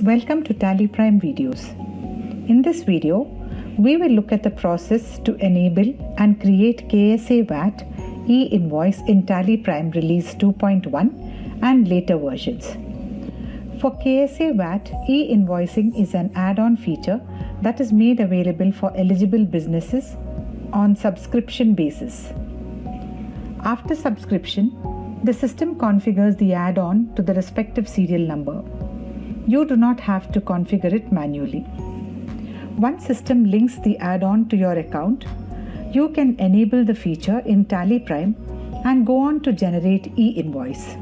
Welcome to TallyPrime videos. In this video, we will look at the process to enable and create KSA VAT e-invoice in TallyPrime Release 2.1 and later versions. For KSA VAT, e-invoicing is an add-on feature that is made available for eligible businesses on subscription basis. After subscription, the system configures the add-on to the respective serial number. You do not have to configure it manually. Once system links the add-on to your account, you can enable the feature in TallyPrime and go on to generate e-invoice.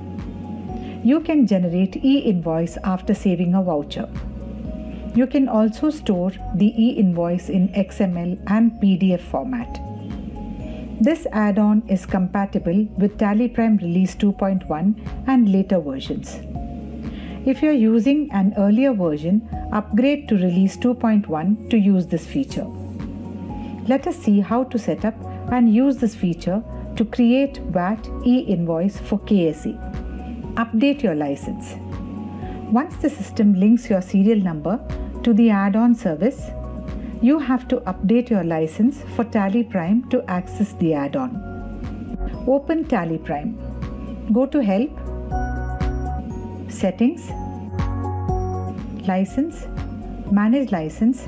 You can generate e-invoice after saving a voucher. You can also store the e-invoice in XML and PDF format. This add-on is compatible with TallyPrime Release 2.1 and later versions. If you are using an earlier version, upgrade to Release 2.1 to use this feature. Let us see how to set up and use this feature to create VAT e-invoice for KSA. Update your license. Once the system links your serial number to the add-on service, you have to update your license for TallyPrime to access the add-on. Open TallyPrime. Go to Help, Settings, License, Manage License.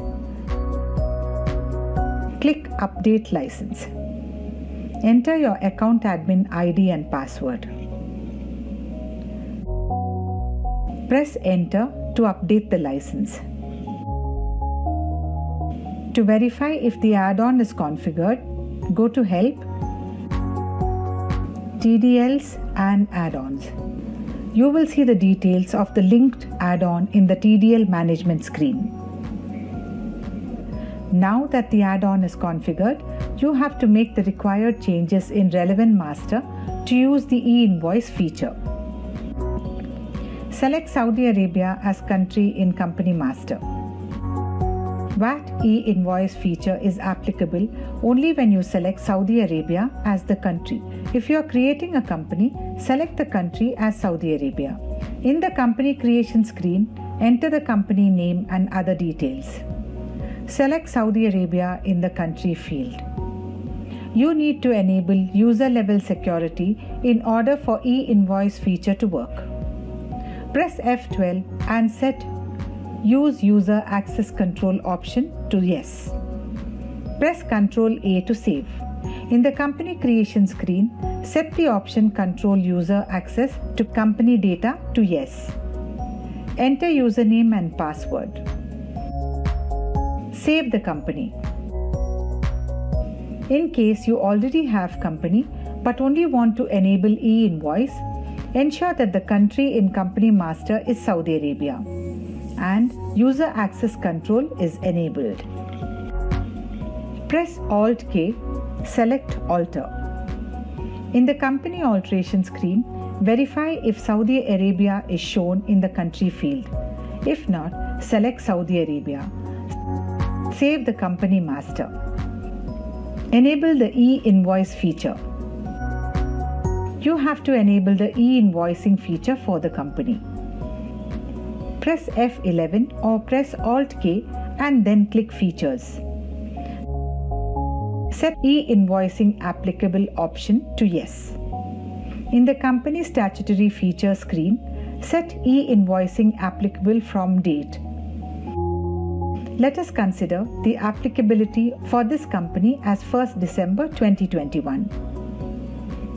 Click Update License. Enter your account admin ID and password. Press Enter to update the license. To verify if the add-on is configured, go to Help, TDLs and Add-ons. You will see the details of the linked add-on in the TDL management screen. Now that the add-on is configured, you have to make the required changes in Relevant Master to use the e-invoice feature. Select Saudi Arabia as country in Company Master. VAT e-invoice feature is applicable only when you select Saudi Arabia as the country. If you are creating a company, select the country as Saudi Arabia. In the company creation screen, enter the company name and other details. Select Saudi Arabia in the country field. You need to enable user-level security in order for e-invoice feature to work. Press F12 and set Use User Access Control option to Yes. Press Ctrl A to save. In the company creation screen, set the option Control User Access to Company Data to Yes. Enter username and password. Save the company. In case you already have company but only want to enable e-invoice, ensure that the country in Company Master is Saudi Arabia and User Access Control is enabled. Press Alt-K, select Alter. In the company alteration screen, verify if Saudi Arabia is shown in the country field. If not, select Saudi Arabia. Save the company master. Enable the e-invoice feature. You have to enable the e-invoicing feature for the company. Press F11 or press Alt-K and then click Features. Set e-invoicing applicable option to Yes. In the company statutory feature screen, set e-invoicing applicable from date. Let us consider the applicability for this company as 1st December 2021.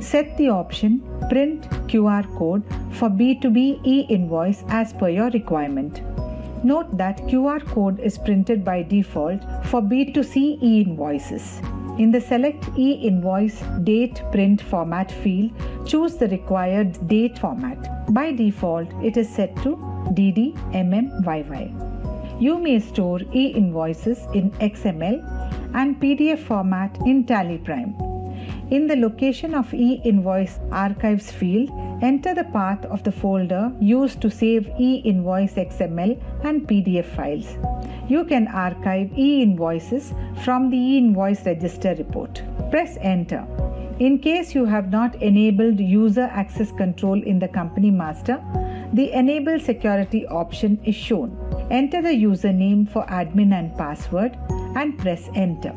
Set the option Print QR code for B2B e-invoice as per your requirement. Note that QR code is printed by default for B2C e-invoices. In the Select e-invoice date print format field, choose the required date format. By default, it is set to DD, MM, YY. You may store e-invoices in XML and PDF format in TallyPrime. In the Location of e-invoice archives field, enter the path of the folder used to save e-invoice XML and PDF files. You can archive e-invoices from the e-invoice register report. Press Enter. In case you have not enabled user access control in the company master, the Enable Security option is shown. Enter the username for admin and password and press Enter.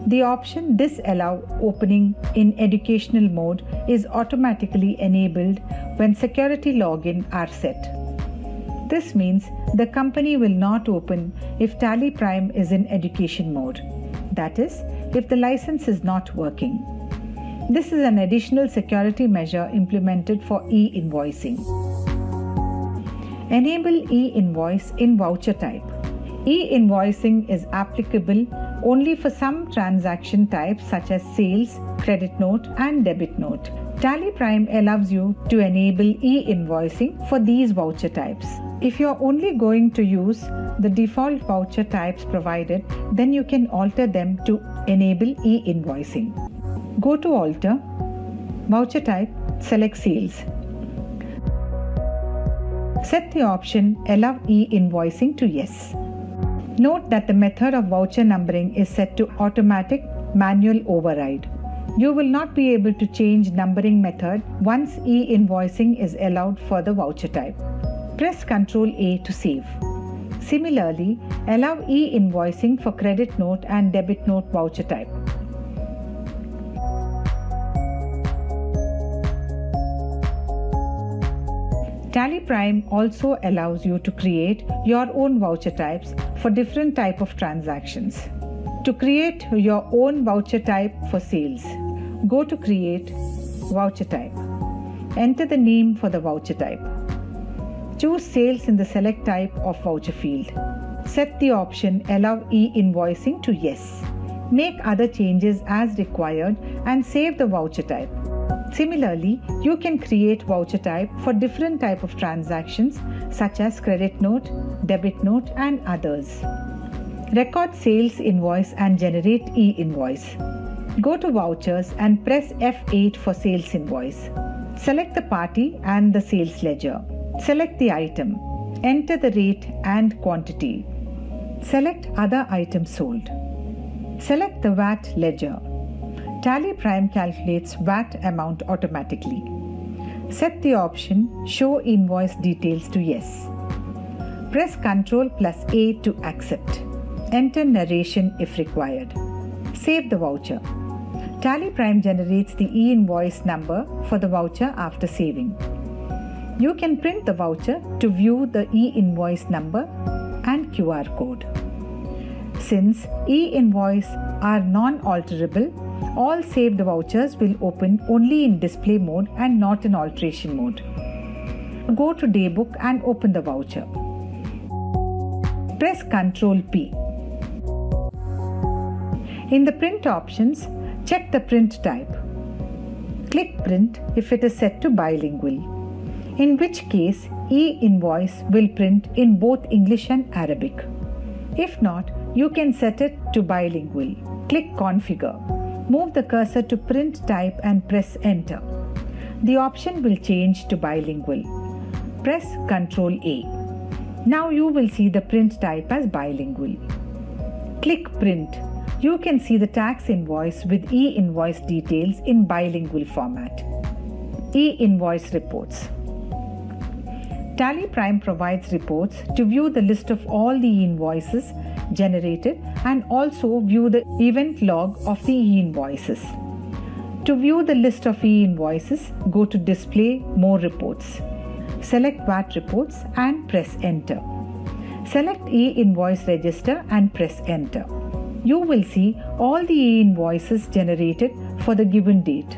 The option Disallow opening in educational mode is automatically enabled when security login are set. This means the company will not open if TallyPrime is in education mode. That is, if the license is not working. This is an additional security measure implemented for e-invoicing. Enable e-invoice in voucher type. E-invoicing is applicable only for some transaction types such as sales, credit note, and debit note. TallyPrime allows you to enable e-invoicing for these voucher types. If you are only going to use the default voucher types provided, then you can alter them to enable e-invoicing. Go to Alter, Voucher Type, select Sales. Set the option Allow e-invoicing to Yes. Note that the method of voucher numbering is set to Automatic Manual Override. You will not be able to change numbering method once e-invoicing is allowed for the voucher type. Press Ctrl A to save. Similarly, allow e-invoicing for credit note and debit note voucher type. TallyPrime also allows you to create your own voucher types for different type of transactions. To create your own voucher type for sales, go to Create Voucher Type. Enter the name for the voucher type. Choose Sales in the Select Type of Voucher field. Set the option Allow e-invoicing to Yes. Make other changes as required and save the voucher type. Similarly, you can create voucher type for different type of transactions such as credit note, debit note, and others. Record sales invoice and generate e-invoice. Go to Vouchers and press F8 for sales invoice. Select the party and the sales ledger. Select the item. Enter the rate and quantity. Select other items sold. Select the VAT ledger. TallyPrime calculates VAT amount automatically. Set the option Show Invoice Details to Yes. Press Ctrl plus A to accept. Enter narration if required. Save the voucher. TallyPrime generates the e-invoice number for the voucher after saving. You can print the voucher to view the e-invoice number and QR code. Since e-invoice are non-alterable, all saved vouchers will open only in display mode and not in alteration mode. Go to Daybook and open the voucher. Press Ctrl P. In the print options, check the print type. Click Print if it is set to bilingual, in which case e-invoice will print in both English and Arabic. If not, you can set it to bilingual. Click Configure. Move the cursor to print type and press Enter. The option will change to bilingual. Press Ctrl A. Now you will see the print type as bilingual. Click Print. You can see the tax invoice with e-invoice details in bilingual format. E-invoice reports. TallyPrime provides reports to view the list of all the invoices generated and also view the event log of the e-invoices. To view the list of e-invoices, go to Display More Reports. Select VAT Reports and press Enter. Select e-invoice register and press Enter. You will see all the e-invoices generated for the given date.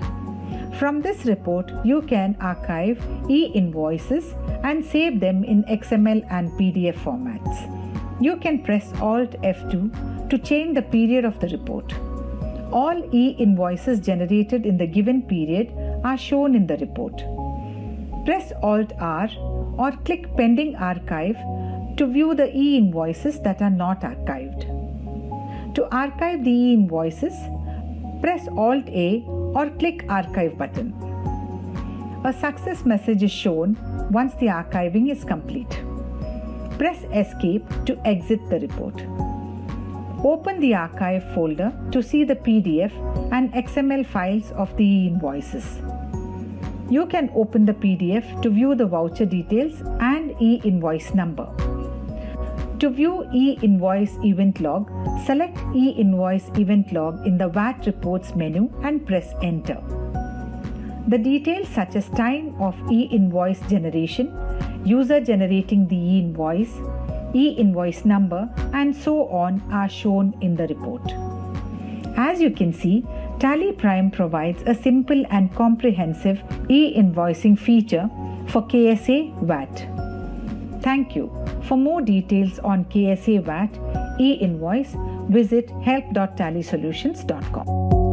From this report, you can archive e-invoices and save them in XML and PDF formats. You can press Alt F2 to change the period of the report. All e-invoices generated in the given period are shown in the report. Press Alt R or click Pending Archive to view the e-invoices that are not archived. To archive the e-invoices, press Alt A or click Archive button. A success message is shown once the archiving is complete. Press Escape to exit the report. Open the archive folder to see the PDF and XML files of the e-invoices. You can open the PDF to view the voucher details and e-invoice number. To view e-invoice event log, select e-invoice event log in the VAT reports menu and press enter. The details such as time of e-invoice generation, user generating the e-invoice, e-invoice number, and so on are shown in the report. As you can see, TallyPrime provides a simple and comprehensive e-invoicing feature for KSA VAT. Thank you. For more details on KSA VAT e-invoice, visit help.tallysolutions.com.